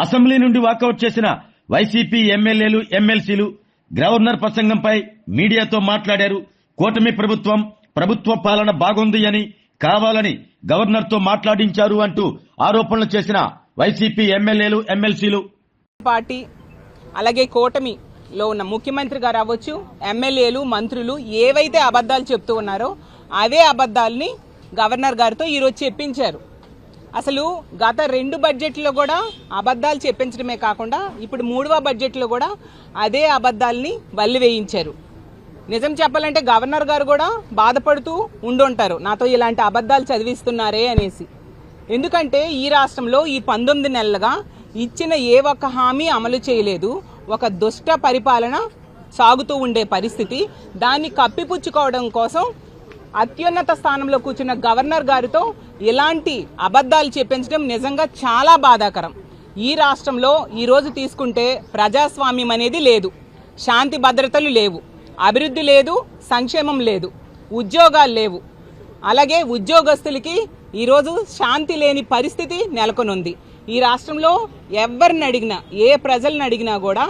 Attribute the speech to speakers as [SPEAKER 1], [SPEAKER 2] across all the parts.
[SPEAKER 1] Assembly నుండి walkout చేసిన YCP ఎమ్మెల్యేలు ఎమ్మెల్సీలు గవర్నర్ ప్రసంగంపై మీడియాతో మాట్లాడారు. కూటమి ప్రభుత్వ పాలన బాగుంది అని కావాలని గవర్నర్ తో మాట్లాడించారు అంటూ ఆరోపణలు చేసిన వైసీపీ ఎమ్మెల్యేలు ఎమ్మెల్సీలు
[SPEAKER 2] పార్టీ అలాగే కూటమిలో ఉన్న ముఖ్యమంత్రి గారు అవ్వచ్చు, ఎమ్మెల్యేలు మంత్రులు ఏవైతే అబద్దాలు చెప్తూ ఉన్నారో అవే అబద్దాలని గవర్నర్ గారితో ఈరోజు చెప్పించారు. అసలు గత 2 బడ్జెట్లో కూడా అబద్దాలు చెప్పించడమే కాకుండా ఇప్పుడు 3వ బడ్జెట్లో కూడా అదే అబద్దాలని వల్లి వేయించారు. నిజం చెప్పాలంటే గవర్నర్ గారు కూడా బాధపడుతూ ఉండుంటారు, నాతో ఇలాంటి అబద్దాలు చదివిస్తున్నారే అనేసి. ఎందుకంటే ఈ రాష్ట్రంలో ఈ 19 నెలలుగా ఇచ్చిన ఏ ఒక్క హామీ అమలు చేయలేదు. ఒక దుష్ట పరిపాలన సాగుతూ ఉండే పరిస్థితి. దాన్ని కప్పిపుచ్చుకోవడం కోసం అత్యున్నత స్థానంలో కూర్చున్న గవర్నర్ గారితో ఇలాంటి అబద్దాలు చెప్పించడం నిజంగా చాలా బాధాకరం. ఈ రాష్ట్రంలో ఈరోజు తీసుకుంటే ప్రజాస్వామ్యం అనేది లేదు, శాంతి భద్రతలు లేవు, అభివృద్ధి లేదు, సంక్షేమం లేదు, ఉద్యోగాలు లేవు. అలాగే ఉద్యోగస్తులకి ఈరోజు శాంతి లేని పరిస్థితి నెలకొనుంది. ఈ రాష్ట్రంలో ఎవరిని అడిగినా, ఏ ప్రజలను అడిగినా కూడా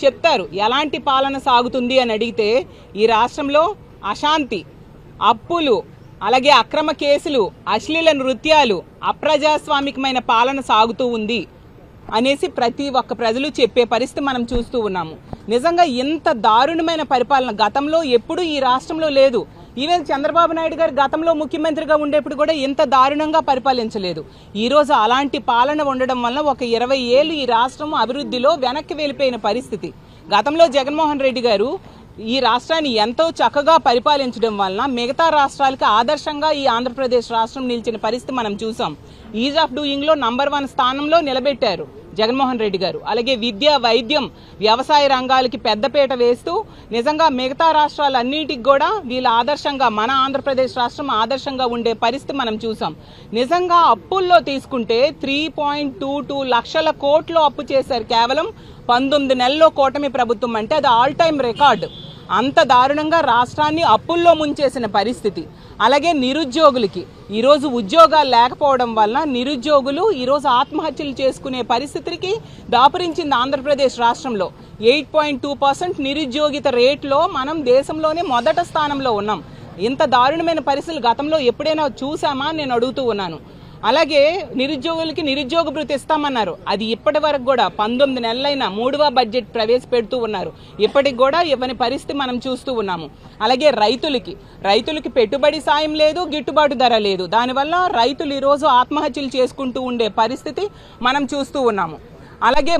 [SPEAKER 2] చెప్తారు ఎలాంటి పాలన సాగుతుంది అని అడిగితే ఈ రాష్ట్రంలో అశాంతి, అప్పులు, అలాగే అక్రమ కేసులు, అశ్లీల నృత్యాలు, అప్రజాస్వామికమైన పాలన సాగుతూ ఉంది అనేసి ప్రతి ఒక్క ప్రజలు చెప్పే పరిస్థితి మనం చూస్తూ ఉన్నాము. నిజంగా ఇంత దారుణమైన పరిపాలన గతంలో ఎప్పుడూ ఈ రాష్ట్రంలో లేదు. ఈవెన్ చంద్రబాబు నాయుడు గారు గతంలో ముఖ్యమంత్రిగా ఉండేప్పుడు కూడా ఇంత దారుణంగా పరిపాలించలేదు. ఈరోజు అలాంటి పాలన ఉండడం వల్ల ఒక 20 ఏళ్ళు ఈ రాష్ట్రం అభివృద్ధిలో వెనక్కి వెళ్ళిపోయిన పరిస్థితి. గతంలో జగన్మోహన్ రెడ్డి గారు ఈ రాష్ట్రాన్ని ఎంతో చక్కగా పరిపాలించడం వలన మిగతా రాష్ట్రాలకి ఆదర్శంగా ఈ ఆంధ్రప్రదేశ్ రాష్ట్రం నిలిచిన పరిస్థితి మనం చూసాం. ఈజ్ ఆఫ్ డూయింగ్ లో నంబర్ 1 స్థానంలో నిలబెట్టారు జగన్మోహన్ రెడ్డి గారు. అలాగే విద్య, వైద్యం, వ్యవసాయ రంగాలకి పెద్దపీట వేస్తూ నిజంగా మిగతా రాష్ట్రాలన్నిటికి కూడా వీళ్ళ ఆదర్శంగా, మన ఆంధ్రప్రదేశ్ రాష్ట్రం ఆదర్శంగా ఉండే పరిస్థితి మనం చూసాం. నిజంగా అప్పుల్లో తీసుకుంటే 3.22 లక్షల కోట్లు అప్పు చేశారు కేవలం 19 నెలల్లో కూటమి ప్రభుత్వం. అంటే అది ఆల్ టైమ్ రికార్డు. అంత దారుణంగా రాష్ట్రాన్ని అప్పుల్లో ముంచేసిన పరిస్థితి. అలాగే నిరుద్యోగులకి ఈరోజు ఉద్యోగాలు లేకపోవడం వల్ల నిరుద్యోగులు ఈరోజు ఆత్మహత్యలు చేసుకునే పరిస్థితికి దాపురించింది ఆంధ్రప్రదేశ్ రాష్ట్రంలో. 8.2% నిరుద్యోగిత రేట్లో మనం దేశంలోనే మొదటి స్థానంలో ఉన్నాం. ఇంత దారుణమైన పరిస్థితులు గతంలో ఎప్పుడైనా చూసామా నేను అడుగుతూ ఉన్నాను. అలాగే నిరుద్యోగులకి నిరుద్యోగ భృతి ఇస్తామన్నారు. అది ఇప్పటి వరకు కూడా 19 నెలలైనా 3వ బడ్జెట్ ప్రవేశపెడుతూ ఉన్నారు, ఇప్పటికి కూడా ఇవ్వని పరిస్థితి మనం చూస్తూ ఉన్నాము. అలాగే రైతులకి పెట్టుబడి సాయం లేదు, గిట్టుబాటు ధర లేదు. దానివల్ల రైతులు ఈరోజు ఆత్మహత్యలు చేసుకుంటూ ఉండే పరిస్థితి మనం చూస్తూ ఉన్నాము. అలాగే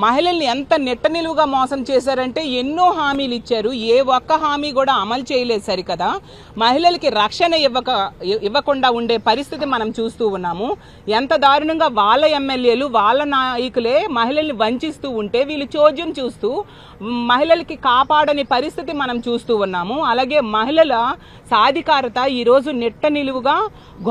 [SPEAKER 2] మహిళల్ని ఎంత నిట్టనిలువుగా మోసం చేశారంటే ఎన్నో హామీలు ఇచ్చారు, ఏ ఒక్క హామీ కూడా అమలు చేయలేదు సరికదా. మహిళలకి రక్షణ ఇవ్వకుండా ఉండే పరిస్థితి మనం చూస్తూ ఉన్నాము. ఎంత దారుణంగా వాళ్ళ ఎమ్మెల్యేలు, వాళ్ళ నాయకులే మహిళల్ని వంచిస్తూ ఉంటే వీళ్ళు చోద్యం చూస్తూ మహిళలకి కాపాడని పరిస్థితి మనం చూస్తూ ఉన్నాము. అలాగే మహిళల సాధికారత ఈరోజు నిట్టనిలువుగా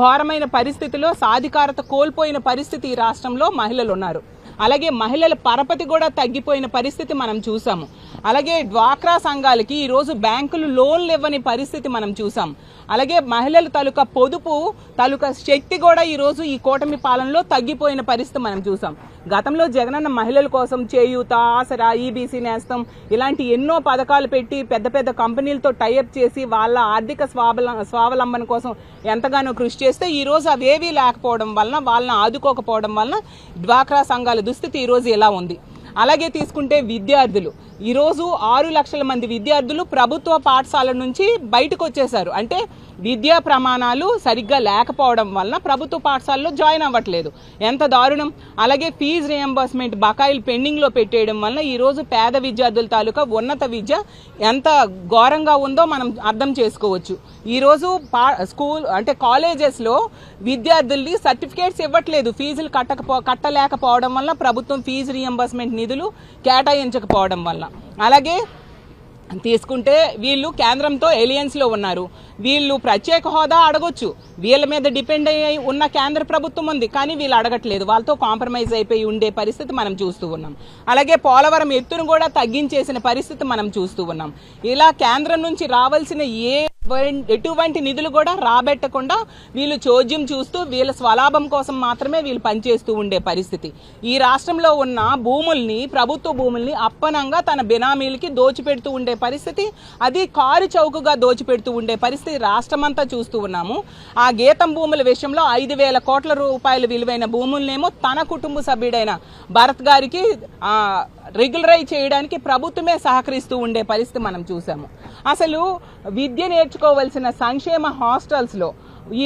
[SPEAKER 2] ఘోరమైన పరిస్థితిలో సాధికారత కోల్పోయిన పరిస్థితి ఈ రాష్ట్రంలో మహిళలు ఉన్నారు. అలాగే మహిళల పరపతి కూడా తగ్గిపోయిన పరిస్థితి మనం చూసాము. అలాగే డ్వాక్రా సంఘాలకి ఈరోజు బ్యాంకులు లోన్లు ఇవ్వని పరిస్థితి మనం చూసాం. అలాగే మహిళల తాలూకా పొదుపు తాలూకా శక్తి కూడా ఈరోజు ఈ కూటమి పాలనలో తగ్గిపోయిన పరిస్థితి మనం చూసాం. గతంలో జగనన్న మహిళల కోసం చేయూత, ఆసరా, ఈబీసీ నేస్తం ఇలాంటి ఎన్నో పథకాలు పెట్టి పెద్ద పెద్ద కంపెనీలతో టైఅప్ చేసి వాళ్ళ ఆర్థిక స్వావలంబన కోసం ఎంతగానో కృషి చేస్తే ఈరోజు అవేవీ లేకపోవడం వలన, వాళ్ళని ఆదుకోకపోవడం వలన డ్వాక్రా సంఘాల దుస్థితి ఈరోజు ఎలా ఉంది. అలాగే తీసుకుంటే విద్యార్థులు ఈరోజు 6 లక్షల మంది విద్యార్థులు ప్రభుత్వ పాఠశాల నుంచి బయటకు వచ్చేశారు. అంటే విద్యా ప్రమాణాలు సరిగ్గా లేకపోవడం వలన ప్రభుత్వ పాఠశాలలో జాయిన్ అవ్వట్లేదు. ఎంత దారుణం. అలాగే ఫీజు రియంబర్స్మెంట్ బకాయిలు పెండింగ్లో పెట్టేయడం వలన ఈరోజు పేద విద్యార్థుల తాలూకా ఉన్నత విద్య ఎంత ఘోరంగా ఉందో మనం అర్థం చేసుకోవచ్చు. ఈరోజు కాలేజెస్లో విద్యార్థుల్ని సర్టిఫికేట్స్ ఇవ్వట్లేదు, ఫీజులు కట్టలేకపోవడం వల్ల, ప్రభుత్వం ఫీజు రియంబర్స్మెంట్ నిధులు కేటాయించకపోవడం వల్ల. అలాగే తీసుకుంటే వీళ్ళు కేంద్రంతో ఎలియన్స్లో ఉన్నారు. వీళ్ళు ప్రత్యేక హోదా అడగొచ్చు, వీళ్ళ మీద డిపెండ్ అయ్యి ఉన్న కేంద్ర ప్రభుత్వం ఉంది, కానీ వీళ్ళు అడగట్లేదు. వాళ్ళతో కాంప్రమైజ్ అయిపోయి ఉండే పరిస్థితి మనం చూస్తూ ఉన్నాం. అలాగే పోలవరం ఎత్తును కూడా తగ్గించేసిన పరిస్థితి మనం చూస్తూ ఉన్నాం. ఇలా కేంద్రం నుంచి రావాల్సిన ఏ ఎటువంటి నిధులు కూడా రాబెట్టకుండా వీళ్ళు చోద్యం చూస్తూ వీళ్ళ స్వలాభం కోసం మాత్రమే వీళ్ళు పనిచేస్తూ ఉండే పరిస్థితి. ఈ రాష్ట్రంలో ఉన్న భూముల్ని, ప్రభుత్వ భూముల్ని అప్పనంగా తన బినామీలకి దోచిపెడుతూ ఉండే పరిస్థితి, అది కారు చౌకగా దోచిపెడుతూ ఉండే పరిస్థితి రాష్ట్రమంతా చూస్తూ ఉన్నాము. ఆ గీతం భూముల విషయంలో 5,000 కోట్ల రూపాయల విలువైన భూములనేమో తన కుటుంబ సభ్యుడైన భరత్ గారికి రెగ్యులరైజ్ చేయడానికి ప్రభుత్వమే సహకరిస్తూ ఉండే పరిస్థితి మనం చూసాము. అసలు విద్య నేర్చుకోవాల్సిన సంక్షేమ హాస్టల్స్లో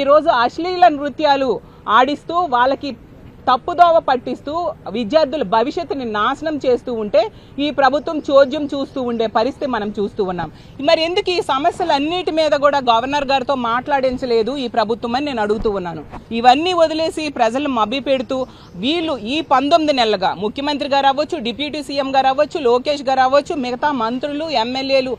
[SPEAKER 2] ఈరోజు అశ్లీల నృత్యాలు ఆడిస్తూ వాళ్ళకి తప్పుదోవ పట్టిస్తూ విద్యార్థుల భవిష్యత్తుని నాశనం చేస్తూ ఉంటే ఈ ప్రభుత్వం చోద్యం చూస్తూ ఉండే పరిస్థితి మనం చూస్తూ ఉన్నాం. మరి ఎందుకు ఈ సమస్యలన్నిటి మీద కూడా గవర్నర్ గారితో మాట్లాడించలేదు ఈ ప్రభుత్వం అని నేను అడుగుతూ ఉన్నాను. ఇవన్నీ వదిలేసి ప్రజలను మభ్య పెడుతూ వీళ్ళు ఈ 19 నెలలుగా ముఖ్యమంత్రి గారు అవ్వచ్చు, డిప్యూటీ సీఎం గారు అవ్వచ్చు, లోకేష్ గారు అవ్వచ్చు, మిగతా మంత్రులు, ఎమ్మెల్యేలు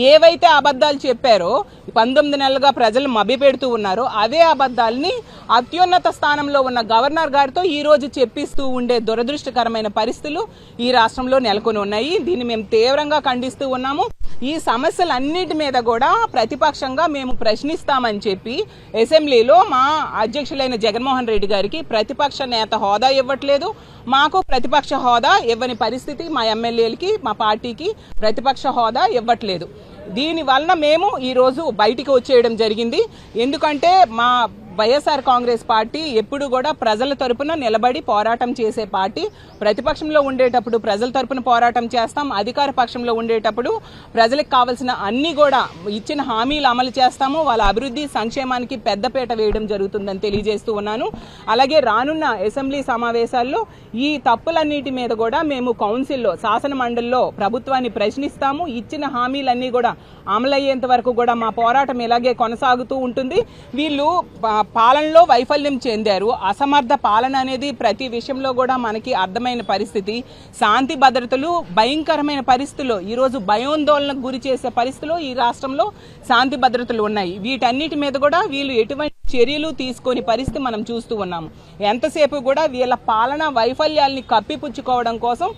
[SPEAKER 2] ఏవైతే అబద్ధాలు చెప్పారో 19 నెలలుగా ప్రజలు మభ్య పెడుతూ ఉన్నారో అవే అబద్ధాలని అత్యున్నత స్థానంలో ఉన్న గవర్నర్ గారితో ఈ రోజు చెప్పిస్తూ ఉండే దురదృష్టకరమైన పరిస్థితులు ఈ రాష్ట్రంలో నెలకొని ఉన్నాయి. దీన్ని మేము తీవ్రంగా ఖండిస్తూ ఉన్నాము. ఈ సమస్యలన్నిటి మీద కూడా ప్రతిపక్షంగా మేము ప్రశ్నిస్తామని చెప్పి అసెంబ్లీలో మా అధ్యక్షులైన జగన్మోహన్ రెడ్డి గారికి ప్రతిపక్ష నేత హోదా ఇవ్వట్లేదు. మాకు ప్రతిపక్ష హోదా ఇవ్వని పరిస్థితి, మా ఎమ్మెల్యేలకి, మా పార్టీకి ప్రతిపక్ష హోదా ఇవ్వట్లేదు. దీని వలన మేము ఈరోజు బయటికి వచ్చేయడం జరిగింది. ఎందుకంటే మా వైఎస్ఆర్ కాంగ్రెస్ పార్టీ ఎప్పుడు కూడా ప్రజల తరపున నిలబడి పోరాటం చేసే పార్టీ. ప్రతిపక్షంలో ఉండేటప్పుడు ప్రజల తరపున పోరాటం చేస్తాం, అధికార పక్షంలో ఉండేటప్పుడు ప్రజలకు కావాల్సిన అన్ని కూడా ఇచ్చిన హామీలు అమలు చేస్తాము, వాళ్ళ అభివృద్ధి సంక్షేమానికి పెద్దపీట వేయడం జరుగుతుందని తెలియజేస్తూ ఉన్నాను. అలాగే రానున్న అసెంబ్లీ సమావేశాల్లో ఈ తప్పులన్నిటి మీద కూడా మేము కౌన్సిల్లో, శాసన మండలిలో ప్రభుత్వాన్ని ప్రశ్నిస్తాము. ఇచ్చిన హామీలన్నీ కూడా అమలయ్యేంత వరకు కూడా మా పోరాటం ఇలాగే కొనసాగుతూ ఉంటుంది. వీళ్ళు పాలనలో వైఫల్యం చెందారు. అసమర్థ పాలన అనేది ప్రతి విషయంలో కూడా మనకి అర్థమైన పరిస్థితి. శాంతి భద్రతలు భయంకరమైన పరిస్థితుల్లో ఈరోజు భయాందోళనకు గురి చేసే పరిస్థితుల్లో ఈ రాష్ట్రంలో శాంతి భద్రతలు ఉన్నాయి. వీటన్నిటి మీద కూడా వీళ్ళు ఎటువంటి చర్యలు తీసుకొని పరిస్థితి మనం చూస్తూ ఉన్నాము. ఎంతసేపు కూడా వీళ్ళ పాలన వైఫల్యాల్ని కప్పిపుచ్చుకోవడం కోసం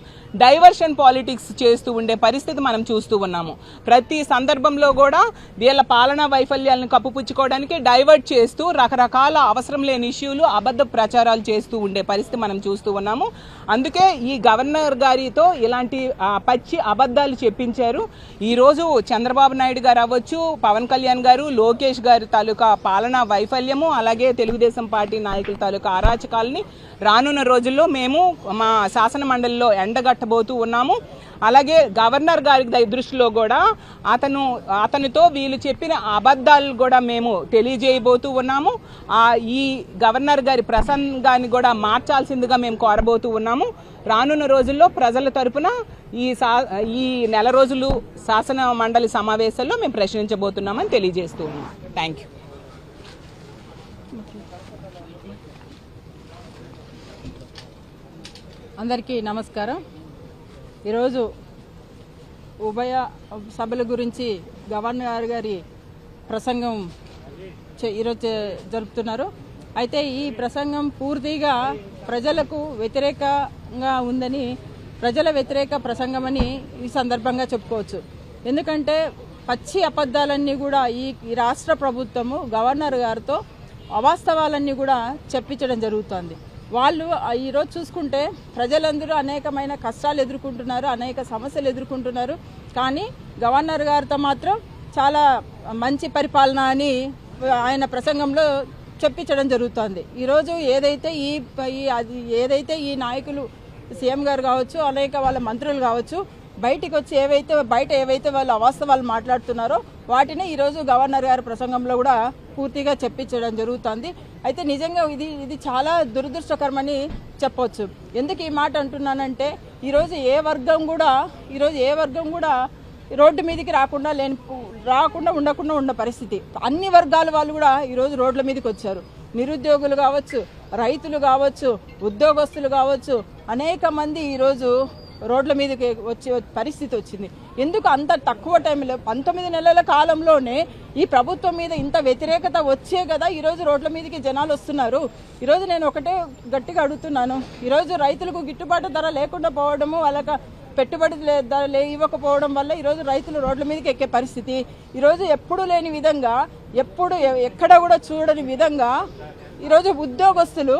[SPEAKER 2] డైవర్షన్ పాలిటిక్స్ చేస్తూ ఉండే పరిస్థితి మనం చూస్తూ ఉన్నాము. ప్రతి సందర్భంలో కూడా వీళ్ళ పాలనా వైఫల్యాలను కప్పిపుచ్చుకోవడానికి డైవర్ట్ చేస్తూ రకరకాల అవసరం లేని ఇష్యూలు, అబద్ధ ప్రచారాలు చేస్తూ ఉండే పరిస్థితి మనం చూస్తూ ఉన్నాము. అందుకే ఈ గవర్నర్ గారితో ఇలాంటి పచ్చి అబద్ధాలు చెప్పించారు. ఈరోజు చంద్రబాబు నాయుడు గారు అవ్వచ్చు, పవన్ కళ్యాణ్ గారు, లోకేష్ గారి తాలూకా పాలనా వైఫల్యము, అలాగే తెలుగుదేశం పార్టీ నాయకుల తాలూకా అరాచకాలని రానున్న రోజుల్లో మేము మా శాసన మండలిలో ఎండగట్టబోతూ ఉన్నాము. అలాగే గవర్నర్ గారి దృష్టిలో కూడా అతనితో వీళ్ళు చెప్పిన అబద్ధాలు కూడా మేము తెలియజేయబోతూ ఉన్నాము. ఈ గవర్నర్ గారి ప్రసంగాన్ని కూడా మార్చాల్సిందిగా మేము కోరబోతూ ఉన్నాము. రానున్న రోజుల్లో ప్రజల తరపున ఈ నెల రోజులు శాసన మండలి సమావేశాల్లో మేము ప్రశ్నించబోతున్నామని తెలియజేస్తూ ఉన్నాం. Thank you.
[SPEAKER 3] అందరికీ నమస్కారం. ఈరోజు ఉభయ సభల గురించి గవర్నర్ గారి ప్రసంగం ఈరోజు జరుపుతున్నారు. అయితే ఈ ప్రసంగం పూర్తిగా ప్రజలకు వ్యతిరేకంగా ఉందని, ప్రజల వ్యతిరేక ప్రసంగమని ఈ సందర్భంగా చెప్పుకోవచ్చు. ఎందుకంటే పచ్చి అబద్ధాలన్నీ కూడా ఈ రాష్ట్ర ప్రభుత్వము గవర్నర్ గారితో అవాస్తవాలన్నీ కూడా చెప్పించడం జరుగుతుంది. వాళ్ళు ఈరోజు చూసుకుంటే ప్రజలందరూ అనేకమైన కష్టాలు ఎదుర్కొంటున్నారు, అనేక సమస్యలు ఎదుర్కొంటున్నారు. కానీ గవర్నర్ గారితో మాత్రం చాలా మంచి పరిపాలన అని ఆయన ప్రసంగంలో చెప్పించడం జరుగుతుంది. ఈరోజు ఏదైతే ఈ నాయకులు, సీఎం గారు కావచ్చు, అనేక వాళ్ళ మంత్రులు కావచ్చు, బయటికి వచ్చి బయట ఏవైతే వాళ్ళు అవాస్తవాలు మాట్లాడుతున్నారో వాటిని ఈరోజు గవర్నర్ గారి ప్రసంగంలో కూడా పూర్తిగా చెప్పించడం జరుగుతుంది. అయితే నిజంగా ఇది చాలా దురదృష్టకరమని చెప్పొచ్చు. ఎందుకు ఈ మాట అంటున్నానంటే ఈరోజు ఏ వర్గం కూడా రోడ్డు మీదకి రాకుండా ఉండకుండా ఉన్న పరిస్థితి. అన్ని వర్గాల వాళ్ళు కూడా ఈరోజు రోడ్ల మీదకి వచ్చారు. నిరుద్యోగులు కావచ్చు, రైతులు కావచ్చు, ఉద్యోగస్తులు కావచ్చు, అనేక మంది ఈరోజు రోడ్ల మీదకి వచ్చే పరిస్థితి వచ్చింది. ఎందుకు అంత తక్కువ టైంలో 19 నెలల కాలంలోనే ఈ ప్రభుత్వం మీద ఇంత వ్యతిరేకత వచ్చే కదా ఈరోజు రోడ్ల మీదకి జనాలు వస్తున్నారు. ఈరోజు నేను ఒకటే గట్టిగా అడుగుతున్నాను. ఈరోజు రైతులకు గిట్టుబాటు ధర లేకుండా పోవడము, పెట్టుబడి ఇవ్వకపోవడం వల్ల ఈరోజు రైతులు రోడ్ల మీదకి ఎక్కే పరిస్థితి, ఈరోజు ఎప్పుడు లేని విధంగా, ఎక్కడ కూడా చూడని విధంగా ఈరోజు ఉద్యోగస్తులు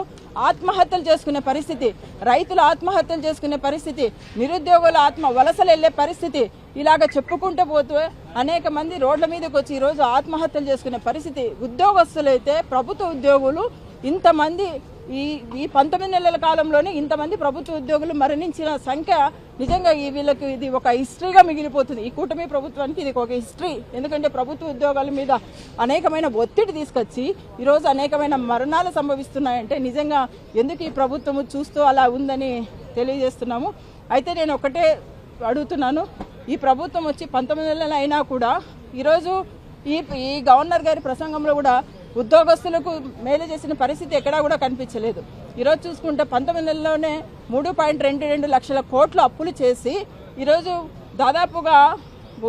[SPEAKER 3] ఆత్మహత్యలు చేసుకునే పరిస్థితి, రైతులు ఆత్మహత్యలు చేసుకునే పరిస్థితి, నిరుద్యోగుల వలసలు వెళ్లే పరిస్థితి, ఇలాగ చెప్పుకుంటూ పోతూ అనేక మంది రోడ్ల మీదకి వచ్చి ఈరోజు ఆత్మహత్యలు చేసుకునే పరిస్థితి. ఉద్యోగస్తులు అయితే ప్రభుత్వ ఉద్యోగులు ఇంతమంది ఈ 19 నెలల కాలంలోనే ఇంతమంది ప్రభుత్వ ఉద్యోగులు మరణించిన సంఖ్య నిజంగా వీళ్ళకి ఇది ఒక హిస్టరీగా మిగిలిపోతుంది. ఈ కూటమి ప్రభుత్వానికి ఇది ఒక హిస్టరీ. ఎందుకంటే ప్రభుత్వ ఉద్యోగాల మీద అనేకమైన ఒత్తిడి తీసుకొచ్చి ఈరోజు అనేకమైన మరణాలు సంభవిస్తున్నాయంటే నిజంగా ఎందుకు ఈ ప్రభుత్వము చూస్తూ అలా ఉందని తెలియజేస్తున్నాము. అయితే నేను ఒకటే అడుగుతున్నాను, ఈ ప్రభుత్వం వచ్చి 19 నెలలు అయినా కూడా ఈరోజు ఈ గవర్నర్ గారి ప్రసంగంలో కూడా ఉద్యోగస్తులకు మేలు చేసిన పరిస్థితి ఎక్కడా కూడా కనిపించలేదు. ఈరోజు చూసుకుంటే 19 నెలల్లోనే 3.22 లక్షల కోట్లు అప్పులు చేసి ఈరోజు దాదాపుగా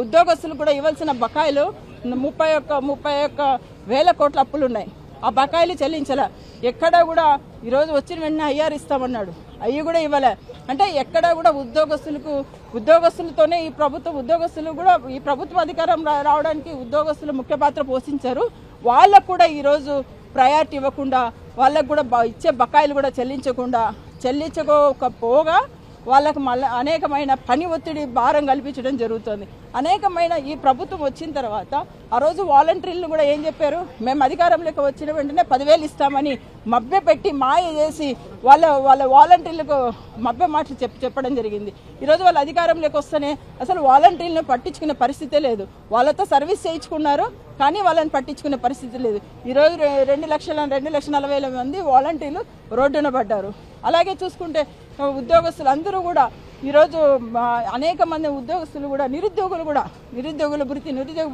[SPEAKER 3] ఉద్యోగస్తులకు కూడా ఇవ్వాల్సిన బకాయిలు 31 వేల కోట్ల అప్పులు ఉన్నాయి. ఆ బకాయిలు చెల్లించాల. ఎక్కడా కూడా ఈరోజు వచ్చిన వెంటనే ఐఆర్ ఇస్తామన్నాడు, అవి కూడా ఇవ్వలే. అంటే ఎక్కడా కూడా ఉద్యోగస్తులతోనే ఈ ఉద్యోగస్తులు కూడా ఈ ప్రభుత్వ అధికారం రావడానికి ఉద్యోగస్తులు ముఖ్య పాత్ర పోషించారు. వాళ్ళకు కూడా ఈరోజు ప్రయారిటీ ఇవ్వకుండా, వాళ్ళకు కూడా ఇచ్చే బకాయిలు కూడా చెల్లించకపోగా వాళ్ళకు మళ్ళీ అనేకమైన పని ఒత్తిడి భారం కల్పించడం జరుగుతుంది. అనేకమైన ఈ ప్రభుత్వం వచ్చిన తర్వాత ఆ రోజు వాలంటీర్లు కూడా ఏం చెప్పారు, మేము అధికారంలోకి వచ్చిన వెంటనే 10,000 ఇస్తామని మభ్య పెట్టి మాయ చేసి వాళ్ళ వాలంటీర్లకు మభ్య మాటలు చెప్పడం జరిగింది. ఈరోజు వాళ్ళ అధికారంలోకి వస్తేనే అసలు వాలంటీర్లను పట్టించుకునే పరిస్థితే లేదు. వాళ్ళతో సర్వీస్ చేయించుకున్నారు కానీ వాళ్ళని పట్టించుకునే పరిస్థితి లేదు. ఈరోజు 2,40,000 మంది వాలంటీర్లు రోడ్డున పడ్డారు. అలాగే చూసుకుంటే ఉద్యోగస్తులు అందరూ కూడా ఈరోజు అనేక మంది ఉద్యోగస్తులు కూడా నిరుద్యోగ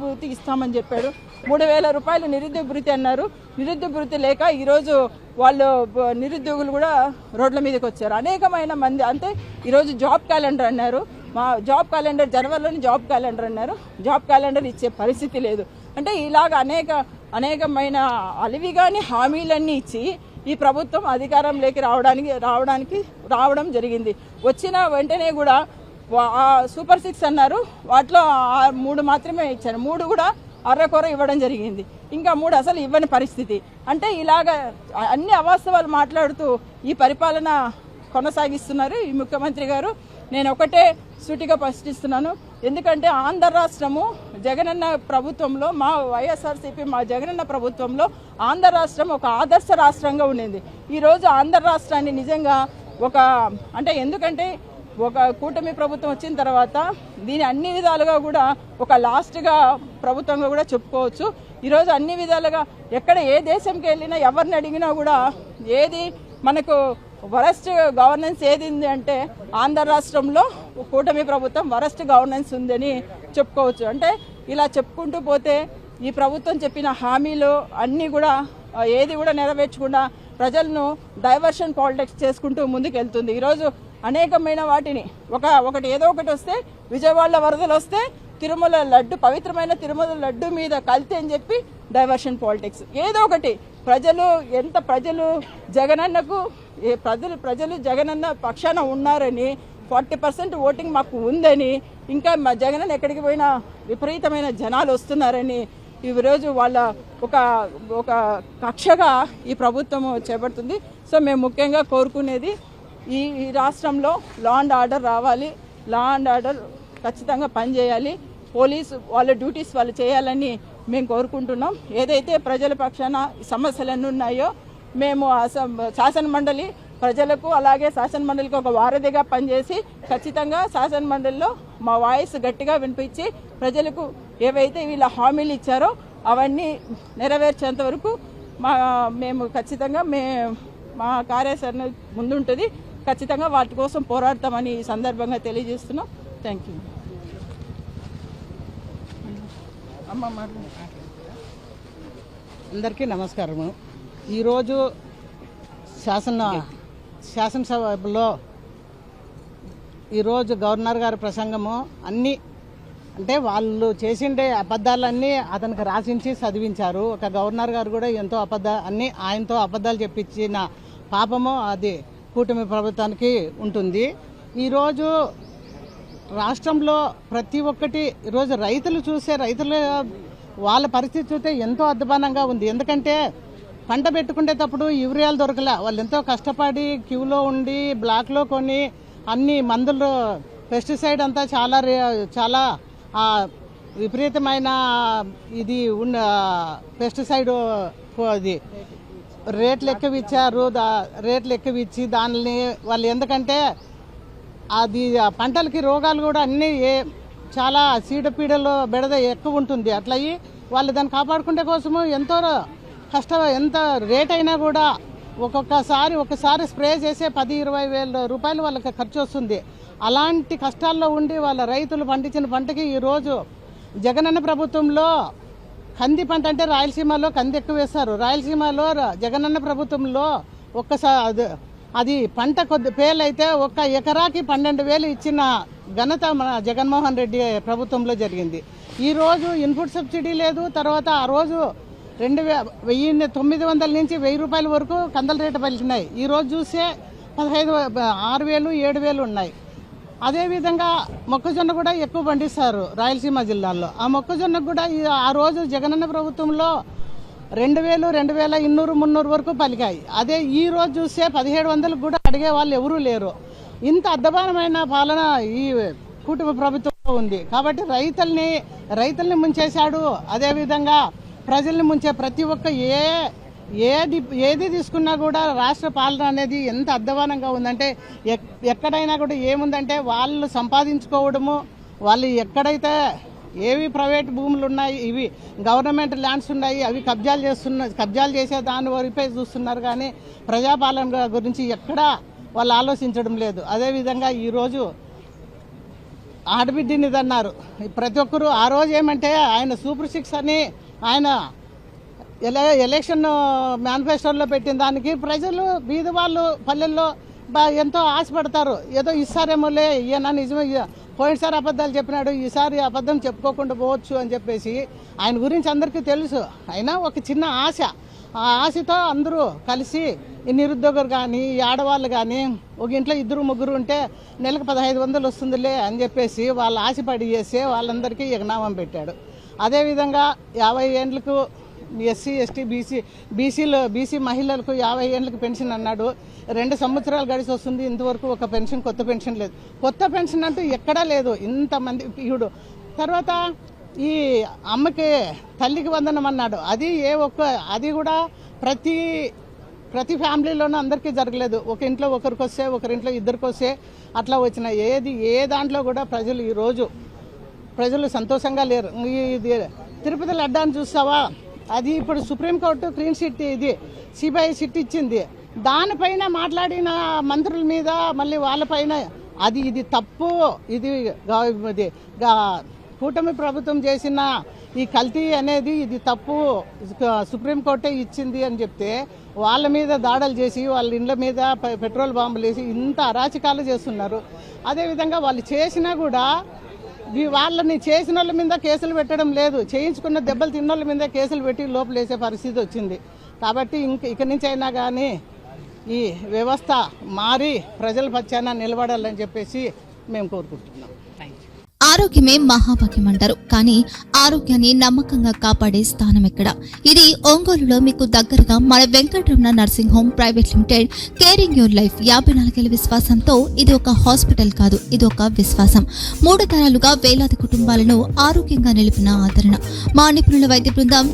[SPEAKER 3] భృతి ఇస్తామని చెప్పాడు. 3,000 రూపాయలు నిరుద్యోగ భృతి అన్నారు. నిరుద్యోగ భృతి లేక ఈరోజు వాళ్ళు నిరుద్యోగులు కూడా రోడ్ల మీదకి వచ్చారు. అనేకమైన మంది అంటే ఈరోజు జాబ్ క్యాలెండర్ అన్నారు. మా జాబ్ క్యాలెండర్ జనవరిలోని జాబ్ క్యాలెండర్ అన్నారు. జాబ్ క్యాలెండర్ ఇచ్చే పరిస్థితి లేదు. అంటే ఇలాగ అనేకమైన అలివిగాని హామీలన్నీ ఇచ్చి ఈ ప్రభుత్వం అధికారంలోకి రావడం జరిగింది. వచ్చిన వెంటనే కూడా సూపర్ 6 అన్నారు, వాటిలో 3 మాత్రమే ఇచ్చారు. 3 కూడా అర్రకొర ఇవ్వడం జరిగింది. ఇంకా 3 అసలు ఇవ్వని పరిస్థితి. అంటే ఇలాగ అన్ని అవాస్తవాలు మాట్లాడుతూ ఈ పరిపాలన కొనసాగిస్తున్నారు ఈ ముఖ్యమంత్రి గారు. నేను ఒకటే సూటిగా ప్రశ్నిస్తున్నాను. ఎందుకంటే ఆంధ్ర రాష్ట్రము జగనన్న ప్రభుత్వంలో మా వైఎస్ఆర్సీపీ జగనన్న ప్రభుత్వంలో ఆంధ్ర రాష్ట్రం ఒక ఆదర్శ రాష్ట్రంగా ఉండింది. ఈరోజు ఆంధ్ర రాష్ట్రాన్ని నిజంగా ఎందుకంటే ఒక కూటమి ప్రభుత్వం వచ్చిన తర్వాత దీని అన్ని విధాలుగా కూడా ఒక లాస్ట్గా ప్రభుత్వంగా కూడా చెప్పుకోవచ్చు. ఈరోజు అన్ని విధాలుగా ఎక్కడ ఏ దేశంకి వెళ్ళినా ఎవరిని అడిగినా కూడా ఏది మనకు వరస్ట్ గవర్నెన్స్ ఏది ఉంది అంటే ఆంధ్ర రాష్ట్రంలో కూటమి ప్రభుత్వం వరస్ట్ గవర్నెన్స్ ఉందని చెప్పుకోవచ్చు. అంటే ఇలా చెప్పుకుంటూ పోతే ఈ ప్రభుత్వం చెప్పిన హామీలు అన్నీ కూడా ఏది కూడా నెరవేర్చకుండా ప్రజలను డైవర్షన్ పాలిటిక్స్ చేసుకుంటూ ముందుకు వెళ్తుంది. ఈరోజు అనేకమైన వాటిని ఒకటి ఏదో ఒకటి వస్తే విజయవాడలో వరదలు వస్తే తిరుమల లడ్డు పవిత్రమైన తిరుమల లడ్డు మీద కల్తీ అని చెప్పి డైవర్షన్ పాలిటిక్స్ ఏదో ఒకటి. ప్రజలు జగనన్నకు ప్రజలు జగనన్న పక్షాన ఉన్నారని 40% ఓటింగ్ మాకు ఉందని, ఇంకా మా జగనన్న ఎక్కడికి పోయినా విపరీతమైన జనాలు వస్తున్నారని ఈరోజు వాళ్ళ ఒక కక్షగా ఈ ప్రభుత్వం చేపడుతుంది. సో మేము ముఖ్యంగా కోరుకునేది ఈ రాష్ట్రంలో లా అండ్ ఆర్డర్ రావాలి. లా అండ్ ఆర్డర్ ఖచ్చితంగా పనిచేయాలి. పోలీసు వాళ్ళ డ్యూటీస్ వాళ్ళు చేయాలని మేము కోరుకుంటున్నాం. ఏదైతే ప్రజల పక్షాన సమస్యలన్నీ ఉన్నాయో మేము శాసన మండలి ప్రజలకు అలాగే శాసన మండలికి ఒక వారధిగా పనిచేసి ఖచ్చితంగా శాసన మండలిలో మా వాయిస్ గట్టిగా వినిపించి ప్రజలకు ఏవైతే వీళ్ళ హామీలు ఇచ్చారో అవన్నీ నెరవేర్చేంత వరకు మేము ఖచ్చితంగా మా కార్యాచరణ ముందుంటుంది. ఖచ్చితంగా వాటి కోసం పోరాడతామని ఈ సందర్భంగా తెలియజేస్తున్నాం. Thank you.
[SPEAKER 4] అందరికీ నమస్కారము. ఈరోజు శాసనసభలో ఈరోజు గవర్నర్ గారి ప్రసంగము అన్నీ అంటే వాళ్ళు చేసిండే అబద్ధాలన్నీ అతనికి రాసించి చదివించారు. ఒక గవర్నర్ గారు కూడా ఎంతో ఆయనతో అబద్ధాలు చెప్పించిన పాపము అది కూటమి ప్రభుత్వానికి ఉంటుంది. ఈరోజు రాష్ట్రంలో ప్రతి ఒక్కటి ఈరోజు రైతులు వాళ్ళ పరిస్థితి చూస్తే ఎంతో అధ్వానంగా ఉంది. ఎందుకంటే పంట పెట్టుకునేటప్పుడు యూరియాలు దొరకలే. వాళ్ళు ఎంతో కష్టపడి క్యూలో ఉండి బ్లాక్లో కొని అన్ని మందులు పెస్టిసైడ్ అంతా చాలా విపరీతమైన ఇది ఉన్న పెస్టిసైడ్ అది రేట్లు ఎక్కువ ఇచ్చారు. రేట్లు ఎక్కువ ఇచ్చి దానిని వాళ్ళు ఎందుకంటే అది పంటలకి రోగాలు కూడా అన్నీ చాలా చీడపీడలు బెడద ఎక్కువ ఉంటుంది. అట్లా అయ్యి వాళ్ళు దాన్ని కాపాడుకునే కోసము ఎంత రేట్ అయినా కూడా ఒకసారి స్ప్రే చేసే 10-20 వేల రూపాయలు వాళ్ళకి ఖర్చు వస్తుంది. అలాంటి కష్టాల్లో ఉండి వాళ్ళ రైతులు పండించిన పంటకి ఈరోజు జగనన్న ప్రభుత్వంలో కంది పంట అంటే రాయలసీమలో కంది ఎక్కువ వేస్తారు. రాయలసీమలో జగనన్న ప్రభుత్వంలో అది పంట కొద్ది పేలైతే 1 ఎకరాకి 12,000 ఇచ్చిన ఘనత మన జగన్మోహన్ రెడ్డి ప్రభుత్వంలో జరిగింది. ఈరోజు ఇన్పుట్ సబ్సిడీ లేదు. తర్వాత ఆ రోజు 900 నుంచి 1000 రూపాయల వరకు కందల రేటు పలికినాయి. ఈరోజు చూస్తే 6,000, 7,000 ఉన్నాయి. అదేవిధంగా మొక్కజొన్న కూడా ఎక్కువ పండిస్తారు రాయలసీమ జిల్లాలో. ఆ మొక్కజొన్నకు కూడా ఆ రోజు జగనన్న ప్రభుత్వంలో 2,000, 2,200, 300 వరకు పలికాయి. అదే ఈ రోజు చూస్తే 1,700 కూడా అడిగే వాళ్ళు ఎవరూ లేరు. ఇంత అధ్వానమైన పాలన ఈ కుటుంబ ప్రభుత్వంలో ఉంది. కాబట్టి రైతుల్ని ముంచేశాడు. అదేవిధంగా ప్రజల్ని ముంచే ప్రతి ఒక్క ఏది తీసుకున్నా కూడా రాష్ట్ర పాలన అనేది ఎంత అధ్వానంగా ఉందంటే ఎక్కడైనా కూడా ఏముందంటే వాళ్ళు సంపాదించుకోవడము, వాళ్ళు ఎక్కడైతే ఏవి ప్రైవేట్ భూములు ఉన్నాయి, ఇవి గవర్నమెంట్ ల్యాండ్స్ ఉన్నాయి, అవి కబ్జాలు చేసే దాని వరపై చూస్తున్నారు. కానీ ప్రజాపాలన గురించి ఎక్కడా వాళ్ళు ఆలోచించడం లేదు. అదేవిధంగా ఈరోజు ఆడబిడ్డని అన్నారు ప్రతి ఒక్కరు. ఆ రోజు ఏమంటే ఆయన సూపర్ 6 అని ఆయన ఎలక్షన్ మేనిఫెస్టోలో పెట్టిన దానికి ప్రజలు బీద వాళ్ళు పల్లెల్లో ఎంతో ఆశపడతారు. ఏదో ఇస్తారేమోలే, ఈయన నిజమే పోయినసారి అబద్ధాలు చెప్పినాడు, ఈసారి అబద్ధం చెప్పుకోకుండా పోవచ్చు అని చెప్పేసి ఆయన గురించి అందరికీ తెలుసు. అయినా ఒక చిన్న ఆశ, ఆ ఆశతో అందరూ కలిసి ఈ నిరుద్యోగులు కానీ ఈ ఆడవాళ్ళు కానీ ఒక ఇంట్లో 2-3 ఉంటే నెలకు 1,500 వస్తుందిలే అని చెప్పేసి వాళ్ళు ఆశపడి చేసి వాళ్ళందరికీ ఎగనామం పెట్టాడు. అదేవిధంగా 50 ఏండ్లకు ఎస్సీ, ఎస్టీ, బీసీ మహిళలకు 50 ఏండ్లకు పెన్షన్ అన్నాడు. 2 సంవత్సరాలు గడిచి వస్తుంది, ఇంతవరకు ఒక పెన్షన్, కొత్త పెన్షన్ లేదు. కొత్త పెన్షన్ అంటూ ఎక్కడా లేదు. ఇంతమంది ఇప్పుడు తర్వాత ఈ అమ్మకి తల్లికి వందనం అన్నాడు. అది కూడా ప్రతి ఫ్యామిలీలోనూ అందరికీ జరగలేదు. ఒక ఇంట్లో ఒకరికి వస్తే, ఒకరింట్లో 2కి వస్తే అట్లా వచ్చిన ఏ దాంట్లో కూడా ప్రజలు సంతోషంగా లేరు. ఇది తిరుపతి లడ్డాన్ని చూస్తావా, అది ఇప్పుడు సుప్రీంకోర్టు క్లీన్ చిట్, ఇది సిబిఐ చిట్ ఇచ్చింది. దానిపైన మాట్లాడిన మంత్రుల మీద మళ్ళీ వాళ్ళపైన ఇది తప్పు, ఇది కూటమి ప్రభుత్వం చేసిన ఈ కల్తీ అనేది ఇది తప్పు, సుప్రీంకోర్టే ఇచ్చింది అని చెప్తే వాళ్ళ మీద దాడులు చేసి వాళ్ళ ఇండ్ల మీద పెట్రోల్ బాంబులు వేసి ఇంత అరాచకాలు చేస్తున్నారు. అదేవిధంగా వాళ్ళు చేసినా కూడా వాళ్ళని చేసిన వాళ్ళ మీద కేసులు పెట్టడం లేదు, చేయించుకున్న దెబ్బలు తిన్న వాళ్ళ మీద కేసులు పెట్టి లోపలేసే పరిస్థితి వచ్చింది. కాబట్టి ఇక నుంచి అయినా కానీ ఈ వ్యవస్థ మారి ప్రజల పక్షాన నిలబడాలని చెప్పేసి మేము కోరుకుంటున్నాం.
[SPEAKER 5] ఆరోగ్యమే మహాభాగ్యం అంటారు, కానీ ఆరోగ్యాన్ని నమ్మకంగా కాపాడే స్థానం ఎక్కడ? ఇది ఒంగోలులో మీకు దగ్గరగా మన Venkataramana nursing home private limited. Caring your life 54 ఏళ్ల విశ్వాసంతో ఇది ఒక హాస్పిటల్ కాదు, ఇది ఒక విశ్వాసం. 3 తరాలుగా వేలాది కుటుంబాలను ఆరోగ్యంగా నిలిపిన ఆదరణ. మా నిపుణుల వైద్య బృందం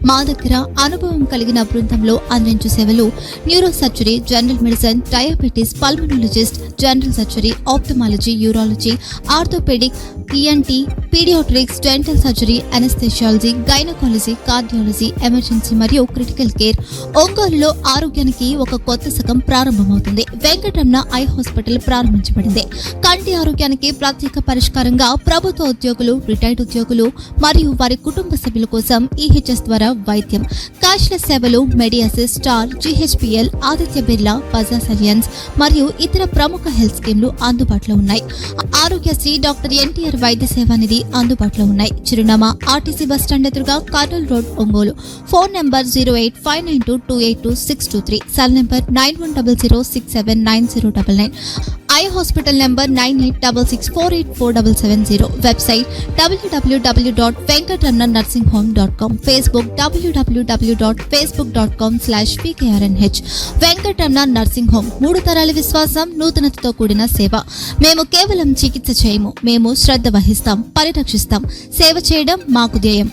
[SPEAKER 5] మా దగ్గర అనుభవం కలిగిన బృందంలో అందించే సేవలు neuro surgery, general medicine, diabetes, pulmonologist, general surgery, ophthalmology, urology, orthopaedic, ENT, paediatrics, dental surgery, anaesthesiology, gynaecology, cardiology, emergency మరియు క్రిటికల్ కేర్. ఒంగోలులో ఆరోగ్యానికి ఒక కొత్త శకం ప్రారంభమవుతుంది. వెంకటరమణ ఐ హాస్పిటల్ ప్రారంభించబడింది. కంటి ఆరోగ్యానికి ప్రత్యేక పరిష్కారంగా ప్రభుత్వ ఉద్యోగులు, రిటైర్డ్ ఉద్యోగులు మరియు వారి కుటుంబ సభ్యుల కోసం ఈహెచ్ఎస్ ద్వారా వైద్యం, క్యాష్లెస్ సేవలు, Medi Assist, Star, GHPL, Aditya Birla, Bajaj Allianz మరియు ఇతర ప్రముఖ హెల్త్ స్కీమ్లు అందుబాటులో ఉన్నాయి. ఆరోగ్యశ్రీ, డాక్టర్ ఎన్టీఆర్ వైద్య సేవా నిధి అందుబాటులో ఉన్నాయి. చిరునామా ఆర్టీసీ బస్టాండ్ ఎదురుగా, Kurnool road, Ongole. Phone number 08592282623, cell number 9100679099. Eye hospital number 9866484770. Website www.venkatramnanursing.com. Facebook www.facebook.com/pkrnh. Venkataramana nursing home, 3 తరాల విశ్వాసం, నూతనతతో కూడిన సేవ. మేము కేవలం చికిత్స చేయము, మేము శ్రద్ధ వహిస్తాం, పరిరక్షిస్తాం. సేవ చేయడం మాకు ధ్యేయం.